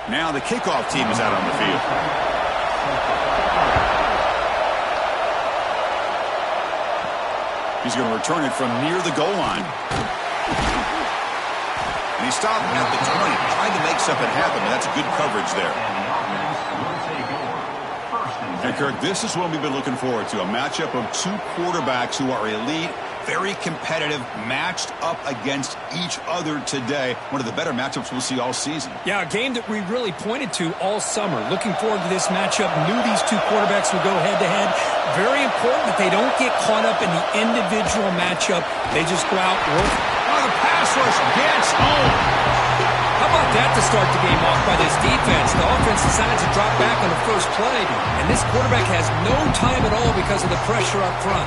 Now the kickoff team is out on the field. He's going to return it from near the goal line. And he stopped at the 20, trying to make something happen, but that's good coverage there. And Kirk, this is what we've been looking forward to, a matchup of two quarterbacks who are elite, very competitive, matched up against each other today. One of the better matchups we'll see all season. Yeah, a game that we really pointed to all summer. Looking forward to this matchup. Knew these two quarterbacks would go head-to-head. Very important that they don't get caught up in the individual matchup. They just go out, work. Oh, the pass rush gets home. How about that to start the game off by this defense? The offense decides to drop back on the first play, and this quarterback has no time at all because of the pressure up front.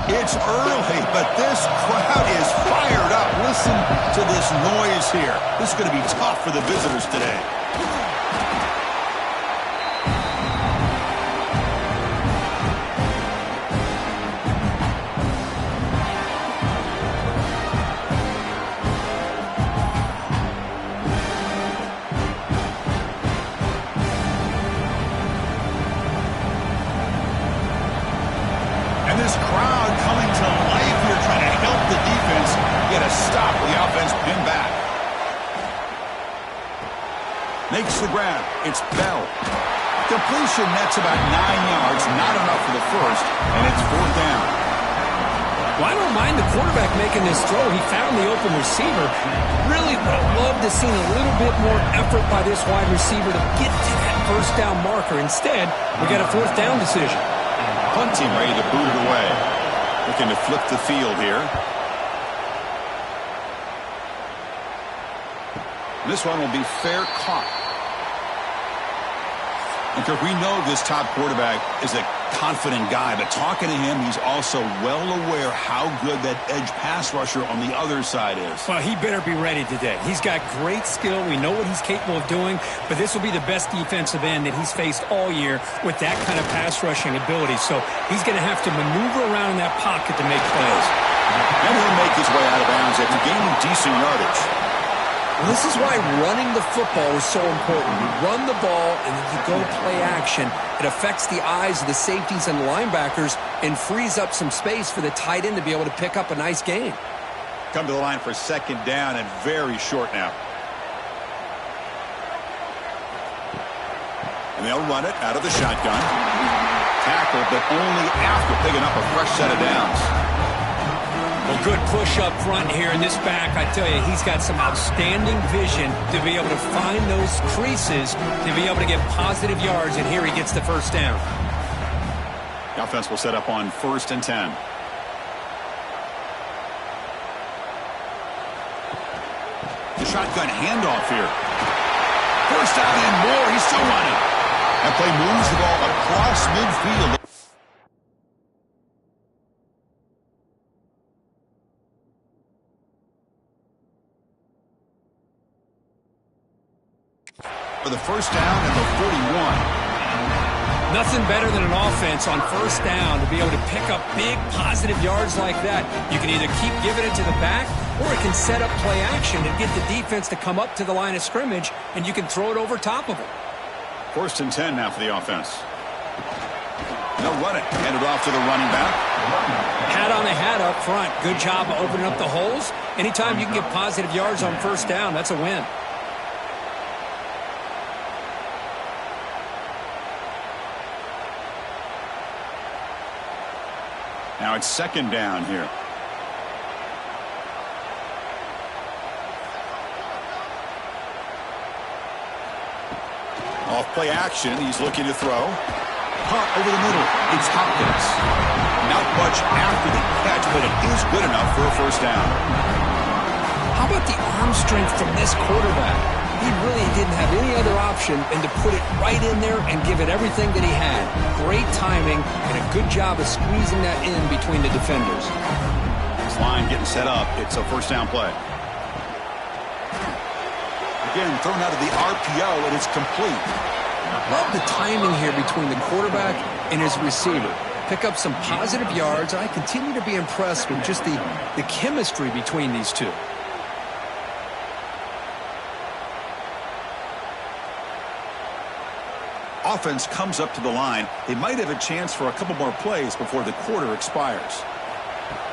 It's early, but this crowd is fired up. Listen to this noise here. This is going to be tough for the visitors today. And this crowd coming to life here, trying to help the defense get a stop with the offense pinned back. Makes the grab. It's Bell. Completion nets about 9 yards, not enough for the first, and it's 4th down. Well, I don't mind the quarterback making this throw. He found the open receiver. Really would have loved to see a little bit more effort by this wide receiver to get to that first down marker. Instead, we got a 4th down decision. Punt team ready to boot it away. Looking to flip the field here. This one will be fair caught. And Kirk, we know this top quarterback is a confident guy, but talking to him, he's also well aware how good that edge pass rusher on the other side is. Well, he better be ready today. He's got great skill. We know what he's capable of doing, but this will be the best defensive end that he's faced all year with that kind of pass rushing ability. So he's going to have to maneuver around in that pocket to make plays. And he'll make his way out of bounds after gaining decent yardage. Well, this is why running the football is so important. You run the ball and then you go play action. It affects the eyes of the safeties and the linebackers and frees up some space for the tight end to be able to pick up a nice gain. Come to the line for 2nd down and very short now. And they'll run it out of the shotgun. Tackle, but only after picking up a fresh set of downs. Well, good push up front here in this back. I tell you, he's got some outstanding vision to be able to find those creases, to be able to get positive yards, and here he gets the first down. The offense will set up on 1st and 10. The shotgun handoff here. First down and more. He's still running. That play moves the ball across midfield. For the first down at the 41. Nothing better than an offense on 1st down to be able to pick up big positive yards like that. You can either keep giving it to the back, or it can set up play action and get the defense to come up to the line of scrimmage, and you can throw it over top of it. 1st and 10 now for the offense. They'll run it. Hand it off to the running back. Hat on a hat up front. Good job of opening up the holes. Anytime you can get positive yards on 1st down, that's a win. Now it's 2nd down here. Off play action. He's looking to throw. Caught over the middle. It's Hopkins. Not much after the catch, but it is good enough for a 1st down. How about the arm strength from this quarterback? He really didn't have any other option than to put it right in there and give it everything that he had. Great timing and a good job of squeezing that in between the defenders. This line getting set up. It's a 1st down play. Again, thrown out of the RPO, and it's complete. Love the timing here between the quarterback and his receiver. Pick up some positive yards. I continue to be impressed with just the chemistry between these two. Offense comes up to the line. They might have a chance for a couple more plays before the quarter expires.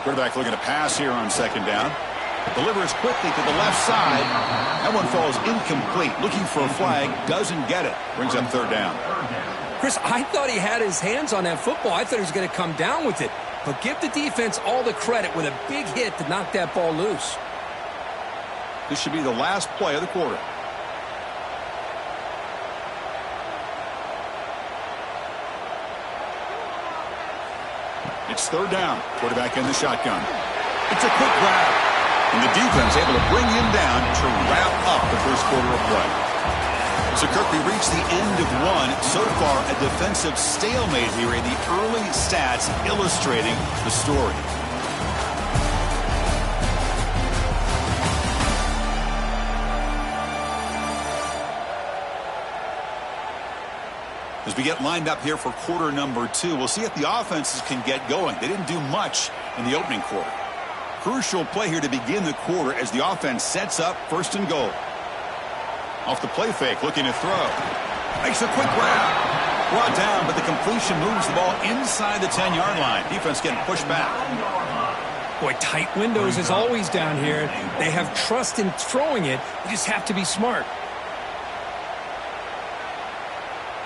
Quarterback looking to pass here on second down. Delivers quickly to the left side. That one falls incomplete. Looking for a flag. Doesn't get it. Brings up third down. Chris, I thought he had his hands on that football. I thought he was going to come down with it. But give the defense all the credit with a big hit to knock that ball loose. This should be the last play of the quarter. It's third down. Quarterback in the shotgun. It's a quick grab. And the defense able to bring him down to wrap up the first quarter of play. So, Kirk, we reached the end of one. So far, a defensive stalemate here in the early stats illustrating the story. As we get lined up here for quarter number two, we'll see if the offenses can get going. They didn't do much in the opening quarter. Crucial play here to begin the quarter as the offense sets up first and goal. Off the play fake, looking to throw. Makes a quick grab. Brought down, but the completion moves the ball inside the 10-yard line. Defense getting pushed back. Boy, tight windows is always down here. They have trust in throwing it. They just have to be smart.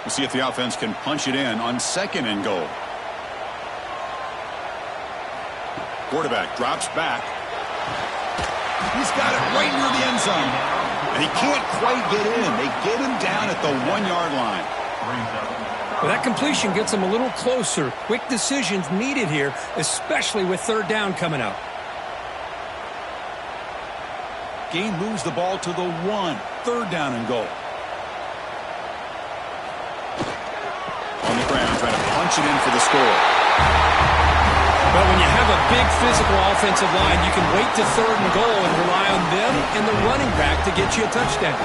We'll see if the offense can punch it in on second and goal. Quarterback drops back. He's got it right near the end zone. And he can't quite get in. They get him down at the 1-yard line. Well, that completion gets him a little closer. Quick decisions needed here, especially with third down coming up. Game moves the ball to the 1. Third down and goal. On the ground, trying to punch it in for the score. But when you have a big physical offensive line, you can wait to third and goal and rely on them and the running back to get you a touchdown.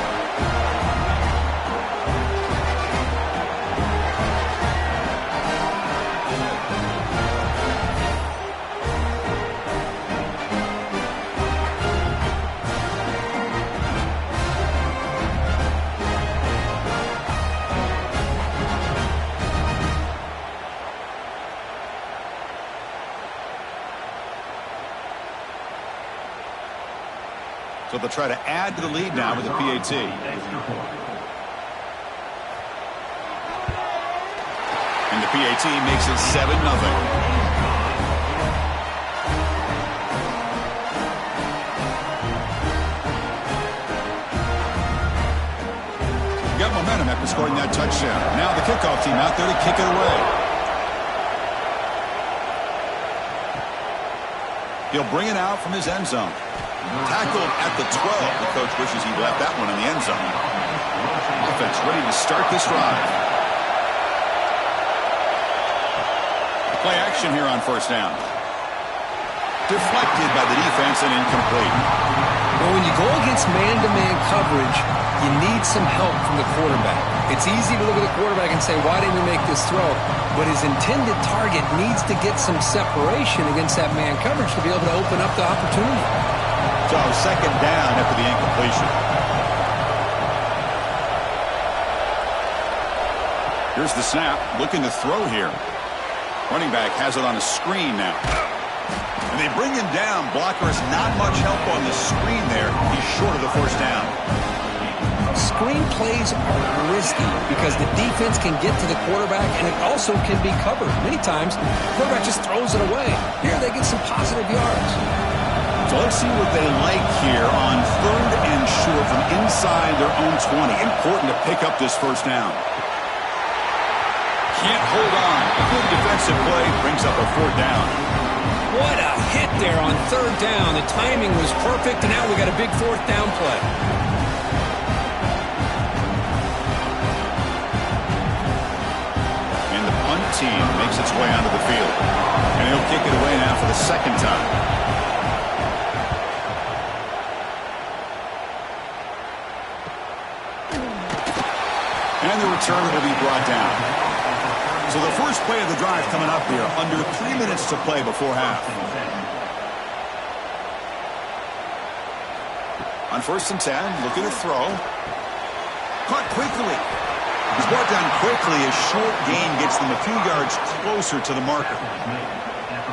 So they'll try to add to the lead now with the PAT. And the PAT makes it 7-0. Got momentum after scoring that touchdown. Now the kickoff team out there to kick it away. He'll bring it out from his end zone. Tackled at the 12. The coach wishes he left that one in the end zone. Offense ready to start this drive. Play action here on first down. Deflected by the defense and incomplete. Well, when you go against man-to-man coverage, you need some help from the quarterback. It's easy to look at the quarterback and say, why didn't he make this throw? But his intended target needs to get some separation against that man coverage to be able to open up the opportunity. So second down after the incompletion. Here's the snap. Looking to throw here. Running back has it on a screen now. And they bring him down. Blockers not much help on the screen there. He's short of the first down. Screen plays are risky because the defense can get to the quarterback and it also can be covered. Many times, the quarterback just throws it away. Here they get some positive yards. So let's see what they like here on third and short from inside their own 20. Important to pick up this first down. Can't hold on. A good defensive play brings up a fourth down. What a hit there on third down. The timing was perfect, and now we got a big fourth down play. And the punt team makes its way onto the field. And he'll kick it away now for the second time. And And the return will be brought down. So the first play of the drive coming up here, under 3 minutes to play before half. On 1st and 10, looking to throw. Caught quickly. He's brought down quickly. A short gain gets them a few yards closer to the marker.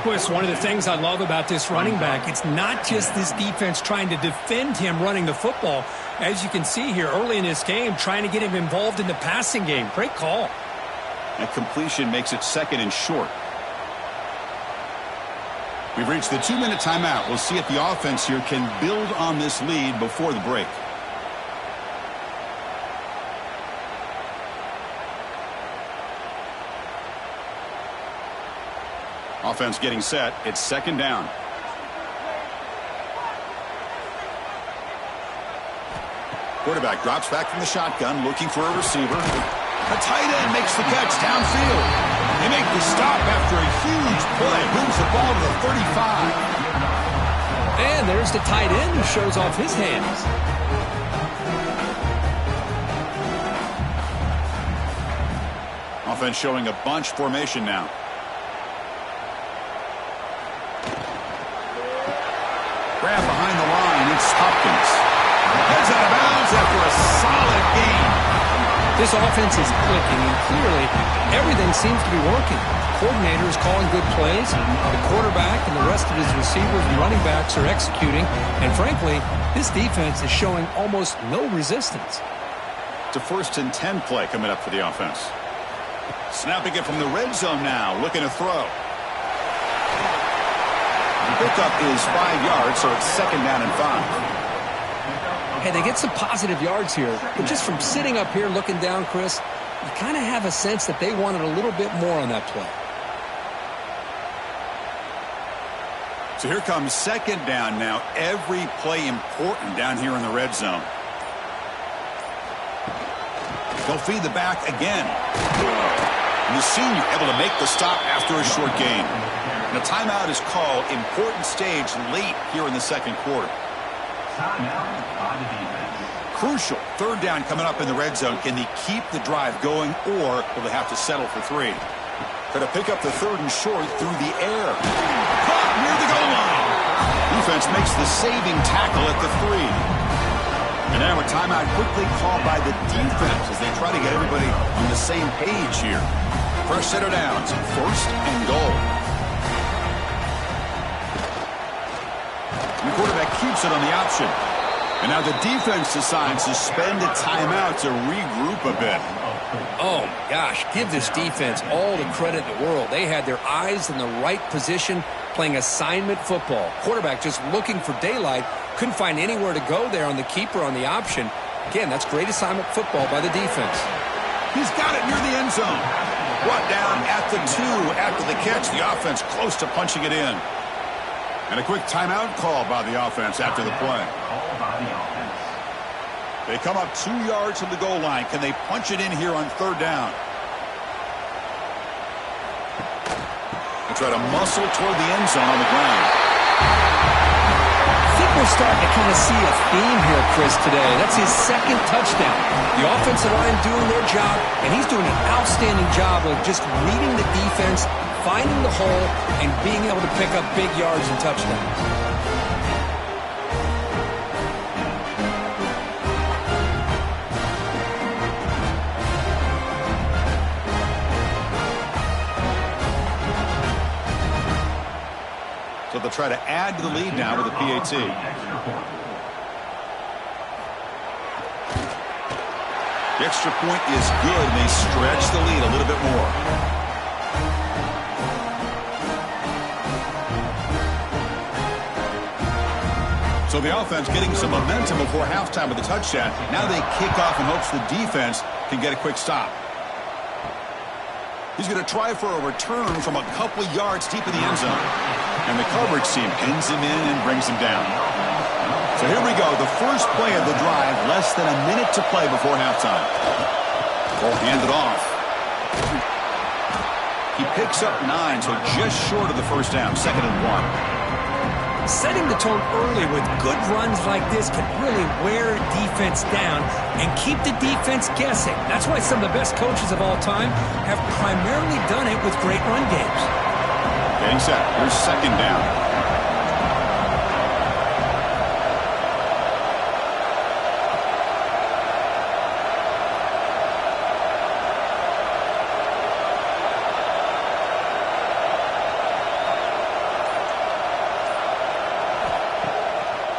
Boy, it's one of the things I love about this running back. It's not just this defense trying to defend him running the football. As you can see here early in this game, trying to get him involved in the passing game. Great call. That completion makes it 2nd and short. We've reached the 2-minute timeout. We'll see if the offense here can build on this lead before the break. Offense getting set. It's 2nd down. Quarterback drops back from the shotgun, looking for a receiver. A tight end makes the catch downfield. They make the stop after a huge play. Moves the ball to the 35. And there's the tight end who shows off his hands. Offense showing a bunch formation now. Grab behind the line. It's Hopkins. Heads out of bounds after a solid gain. This offense is clicking, and clearly everything seems to be working. The coordinator is calling good plays. The quarterback and the rest of his receivers and running backs are executing. And frankly, this defense is showing almost no resistance. It's a 1st and 10 play coming up for the offense. Snapping it from the red zone now, looking to throw. The pickup is 5 yards, so it's 2nd down and 5. Hey, they get some positive yards here, but just from sitting up here looking down, Chris, you kind of have a sense that they wanted a little bit more on that play. So here comes 2nd down now. Every play important down here in the red zone. They'll feed the back again. And the senior able to make the stop after a short gain. And a timeout is called. Important stage late here in the 2nd quarter. Crucial 3rd down coming up in the red zone. Can they keep the drive going, or will they have to settle for 3? Try to pick up the 3rd and short through the air. Caught near the goal line. Defense makes the saving tackle at the 3. And now a timeout quickly called by the defense as they try to get everybody on the same page here. First set of downs, 1st and goal. And the quarterback keeps it on the option. And now the defense decides to spend a timeout to regroup a bit. Oh, my gosh, give this defense all the credit in the world. They had their eyes in the right position, playing assignment football. Quarterback just looking for daylight. Couldn't find anywhere to go there on the keeper on the option. Again, that's great assignment football by the defense. He's got it near the end zone. Brought down at the 2 after the catch. The offense close to punching it in. And a quick timeout call by the offense after the play. They come up 2 yards from the goal line. Can they punch it in here on 3rd down? They try to muscle toward the end zone on the ground. I think we're starting to kind of see a theme here, Chris, today. That's his 2nd touchdown. The offensive line doing their job, and he's doing an outstanding job of just reading the defense, finding the hole, and being able to pick up big yards and touchdowns. So they'll try to add to the lead now with a PAT. The extra point is good, and they stretch the lead a little bit more. So the offense getting some momentum before halftime with the touchdown. Now they kick off in hopes the defense can get a quick stop. He's going to try for a return from a couple of yards deep in the end zone. And the coverage team pins him in and brings him down. So here we go. The first play of the drive, less than a minute to play before halftime. Ball handed off. He picks up 9, so just short of the first down. 2nd and 1. Setting the tone early with good runs like this can really wear a defense down and keep the defense guessing. That's why some of the best coaches of all time have primarily done it with great run games. Getting set. Here's second down.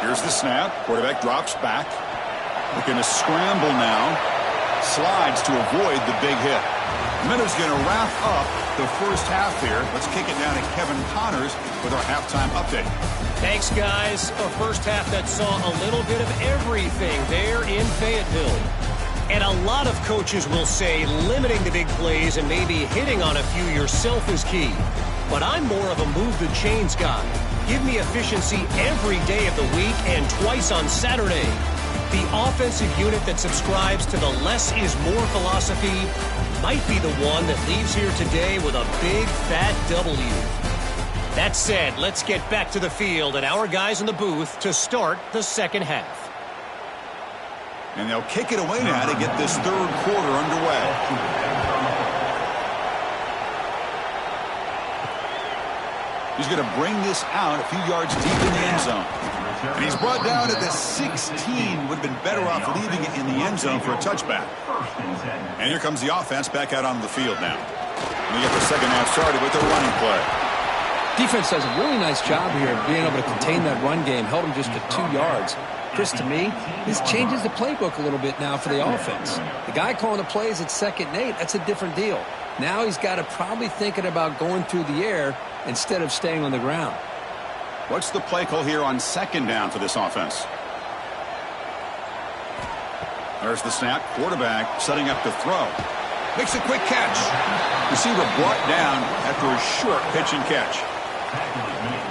Here's the snap. Quarterback drops back. Looking to scramble now. Slides to avoid the big hit. Minutes going to wrap up the first half here. Let's kick it down to Kevin Connors with our halftime update. Thanks, guys. A first half that saw a little bit of everything there in Fayetteville. And a lot of coaches will say limiting the big plays and maybe hitting on a few yourself is key. But I'm more of a move the chains guy. Give me efficiency every day of the week and twice on Saturday. The offensive unit that subscribes to the less is more philosophy might be the one that leaves here today with a big fat W. That said, let's get back to the field and our guys in the booth to start the second half. And they'll kick it away now to get this third quarter underway. He's going to bring this out a few yards deep in the end zone. And he's brought down at the 16. Would have been better off leaving it in the end zone for a touchback. And here comes the offense back out onto the field now. And we get the second half started with a running play. Defense does a really nice job here of being able to contain that run game. Held him just to 2 yards. Chris, to me, this changes the playbook a little bit now for the offense. The guy calling the plays at 2nd and 8, that's a different deal. Now he's got to probably thinking about going through the air instead of staying on the ground. What's the play call here on second down for this offense? There's the snap. Quarterback setting up to throw. Makes a quick catch. Receiver brought down after a short pitch and catch.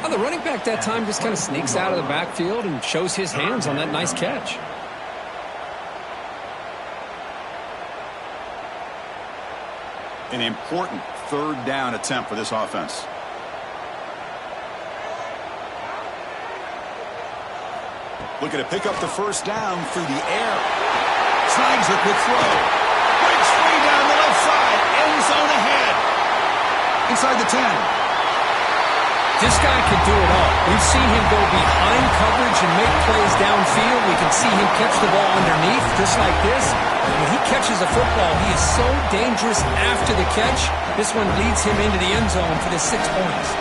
Well, the running back that time just kind of sneaks out of the backfield and shows his hands on that nice catch. An important third down attempt for this offense. Looking to pick up the first down through the air. Snags a quick throw. Breaks free down the left side. End zone ahead. Inside the 10. This guy could do it all. We've seen him go behind coverage and make plays downfield. We can see him catch the ball underneath just like this. When he catches a football, he is so dangerous after the catch. This one leads him into the end zone for the 6 points.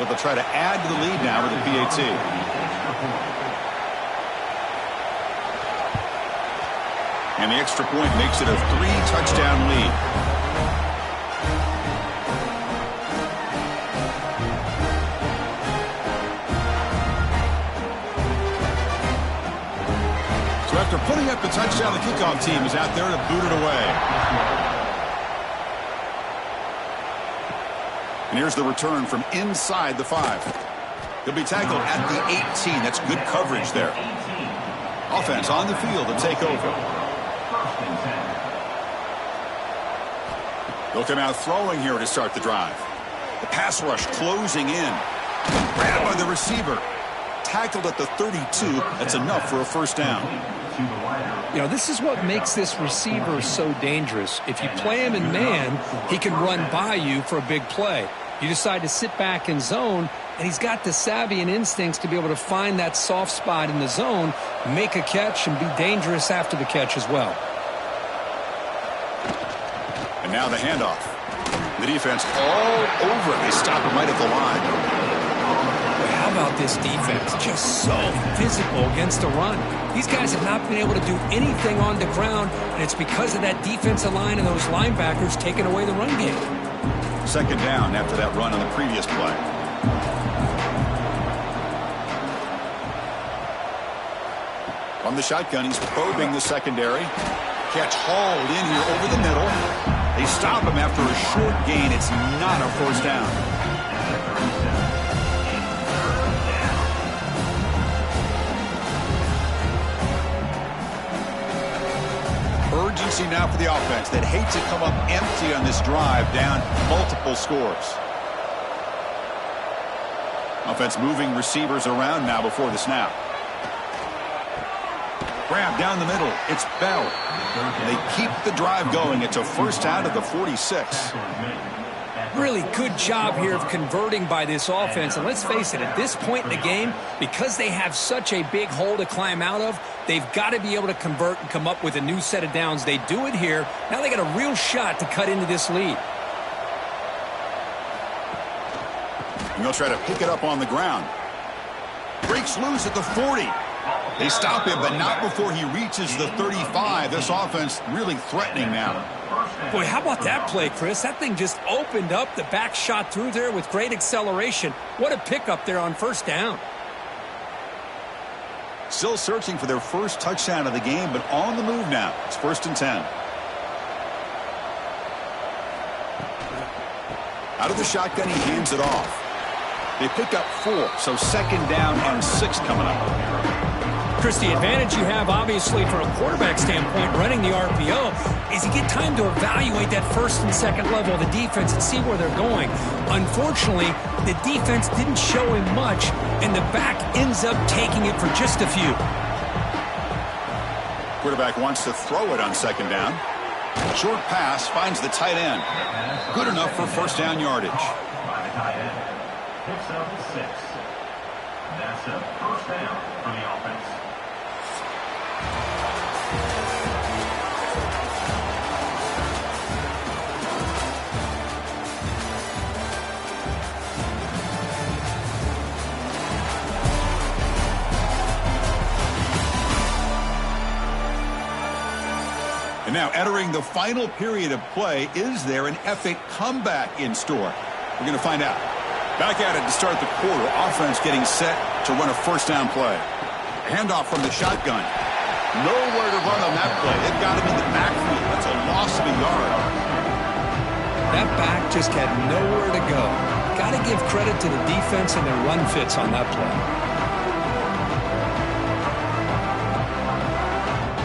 So they'll try to add to the lead now with the PAT. And the extra point makes it a 3-touchdown lead. So after putting up the touchdown, the kickoff team is out there to boot it away. And here's the return from inside the 5. He'll be tackled at the 18. That's good coverage there. Offense on the field to take over. They'll come out throwing here to start the drive. The pass rush closing in. Grabbed by the receiver. Tackled at the 32. That's enough for a first down. You know, this is what makes this receiver so dangerous. If you play him in man, he can run by you for a big play. You decide to sit back in zone, and he's got the savvy and instincts to be able to find that soft spot in the zone, make a catch, and be dangerous after the catch as well. And now the handoff. The defense all over it. They stop him right at the line. How about this defense? Just so physical against the run. These guys have not been able to do anything on the ground, and it's because of that defensive line and those linebackers taking away the run game. Second down after that run on the previous play. From the shotgun, he's probing the secondary. Catch hauled in here over the middle. They stop him after a short gain. It's not a first down. Urgency now for the offense that hate to come up empty on this drive, down multiple scores. Offense moving receivers around now before the snap. Grab down the middle. It's Bell. They keep the drive going. It's a first down at the 46. Really good job here of converting by this offense. And let's face it, at this point in the game, because they have such a big hole to climb out of, they've got to be able to convert and come up with a new set of downs. They do it here. Now they got a real shot to cut into this lead. And they'll try to pick it up on the ground. Breaks loose at the 40. They stop him, but not before he reaches the 35. This offense really threatening now. Boy, how about that play, Chris? That thing just opened up. The back shot through there with great acceleration. What a pickup there on first down. Still searching for their first touchdown of the game, but on the move now. It's 1st and 10. Out of the shotgun, he hands it off. They pick up 4, so 2nd down and 6 coming up. Chris, the advantage you have, obviously, from a quarterback standpoint, running the RPO, is you get time to evaluate that 1st and 2nd level of the defense and see where they're going. Unfortunately, the defense didn't show him much, and the back ends up taking it for just a few. Quarterback wants to throw it on 2nd down. Short pass finds the tight end. Good enough for first down yardage. Picks up 6. That's a first down for the offense. And now entering the final period of play, is there an epic comeback in store? We're going to find out. Back at it to start the quarter. Offense getting set to run a first down play. Handoff from the shotgun. Nowhere to run on that play. They've got him in the backfield. That's a loss of a yard. That back just had nowhere to go. Got to give credit to the defense and their run fits on that play.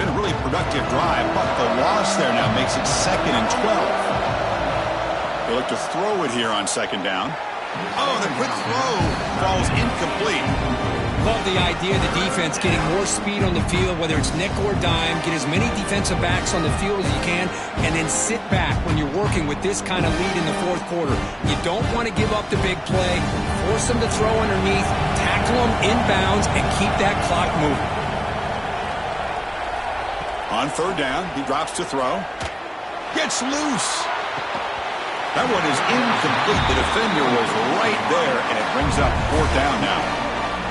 Been a really productive drive, but the loss there now makes it 2nd and 12. They look to throw it here on 2nd down. Oh, the quick throw falls incomplete. Love the idea of the defense getting more speed on the field, whether it's nickel or dime. Get as many defensive backs on the field as you can, and then sit back when you're working with this kind of lead in the 4th quarter. You don't want to give up the big play. Force them to throw underneath, tackle them inbounds, and keep that clock moving. On 3rd down, he drops to throw. Gets loose. That one is incomplete. The defender was right there, and it brings up 4th down now.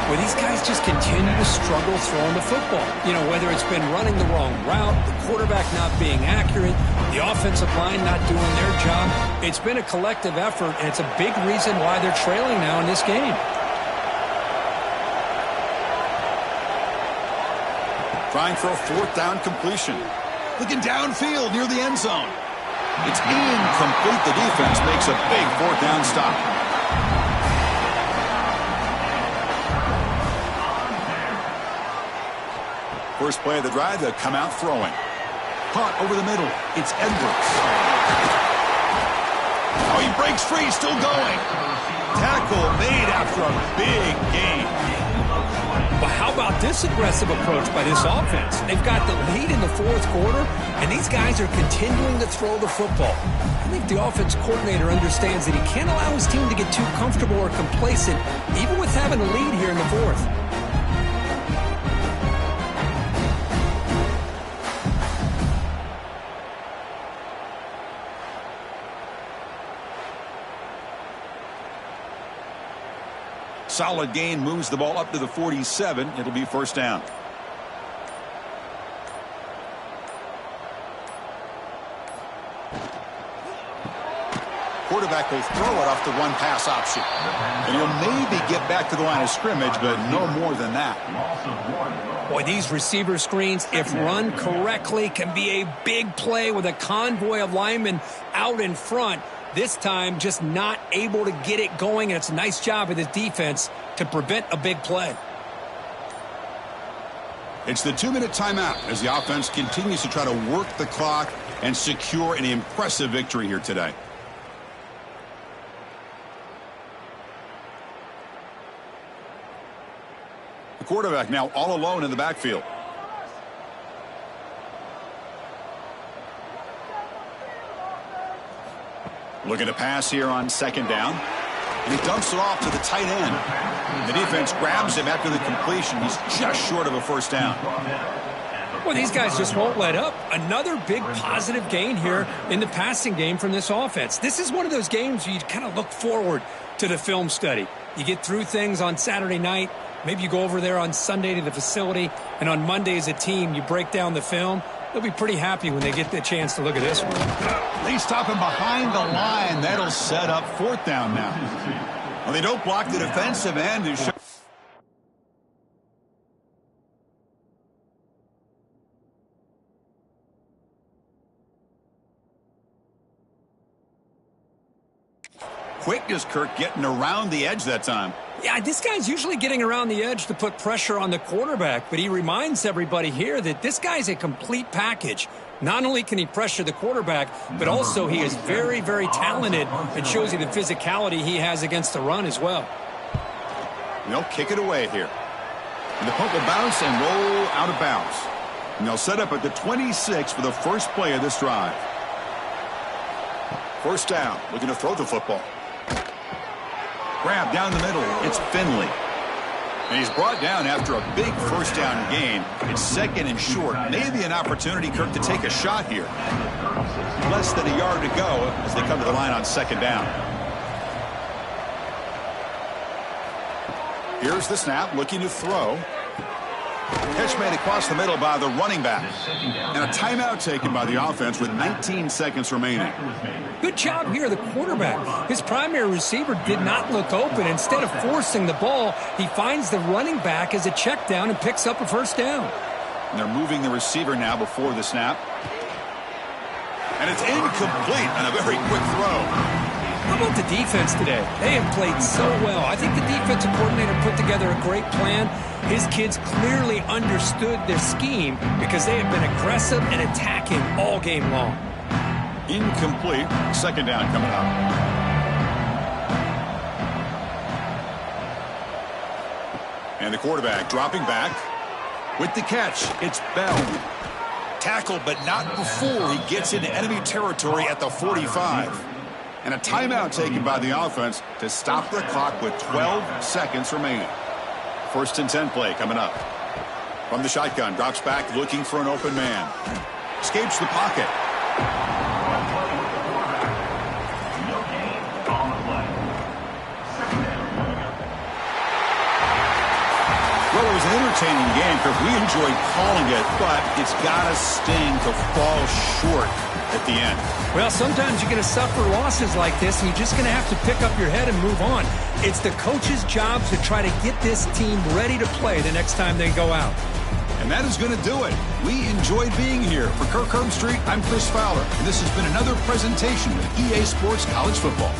Well, these guys just continue to struggle throwing the football. You know, whether it's been running the wrong route, the quarterback not being accurate, the offensive line not doing their job. It's been a collective effort, and it's a big reason why they're trailing now in this game. Trying for a 4th down completion. Looking downfield near the end zone. It's incomplete. The defense makes a big 4th down stop. First play of the drive, they'll come out throwing. Caught over the middle. It's Edwards. Oh, he breaks free, still going. Tackle made after a big gain. But how about this aggressive approach by this offense? They've got the lead in the 4th quarter, and these guys are continuing to throw the football. I think the offense coordinator understands that he can't allow his team to get too comfortable or complacent, even with having a lead here in the 4th. Solid gain moves the ball up to the 47. It'll be first down. quarterback will throw it off the run-pass option. And he'll maybe get back to the line of scrimmage, but no more than that. Boy, these receiver screens, if run correctly, can be a big play with a convoy of linemen out in front. This time, just not able to get it going, and it's a nice job of the defense to prevent a big play. It's the 2-minute timeout as the offense continues to try to work the clock and secure an impressive victory here today. The quarterback now all alone in the backfield. Looking to pass here on second down. And he dumps it off to the tight end. The defense grabs him after the completion. He's just short of a first down. Well, these guys just won't let up. Another big positive gain here in the passing game from this offense. This is one of those games where you kind of look forward to the film study. You get through things on Saturday night. Maybe you go over there on Sunday to the facility. And on Monday as a team, you break down the film. They'll be pretty happy when they get the chance to look at this one. They stop him behind the line. That'll set up fourth down now. Well, they don't block the defensive end. Quickness, Kirk, getting around the edge that time. Yeah, this guy's usually getting around the edge to put pressure on the quarterback, but he reminds everybody here that this guy's a complete package. Not only can he pressure the quarterback, but also he is very, very talented. It shows you the physicality he has against the run as well. They'll kick it away here. And the punt will bounce and roll out of bounds. And they'll set up at the 26 for the first play of this drive. First down, looking to throw the football. Grab down the middle. It's Finley. And he's brought down after a big first down gain. It's second and short. Maybe an opportunity, Kirk, to take a shot here. Less than a yard to go as they come to the line on second down. Here's the snap, looking to throw. Catch made across the middle by the running back. And a timeout taken by the offense with 19 seconds remaining. Good job here, the quarterback. His primary receiver did not look open. Instead of forcing the ball, he finds the running back as a check down and picks up a first down. And they're moving the receiver now before the snap. And it's incomplete on a very quick throw. How about the defense today? They have played so well. I think the defensive coordinator put together a great plan. His kids clearly understood their scheme because they have been aggressive and attacking all game long. Incomplete. Second down coming up. And the quarterback dropping back. With the catch, it's Bell. Tackled, but not before he gets into enemy territory at the 45. And a timeout taken by the offense to stop the clock with 12 seconds remaining. First and 10 play coming up. From the shotgun, drops back looking for an open man. Escapes the pocket. Well, it was an entertaining game because we enjoyed calling it, but it's got to sting to fall short at the end. Well, sometimes you're going to suffer losses like this, and you're just going to have to pick up your head and move on. It's the coach's job to try to get this team ready to play the next time they go out. And that is going to do it. We enjoyed being here. For Kirk Herbstreit, I'm Chris Fowler, and this has been another presentation of EA Sports College Football.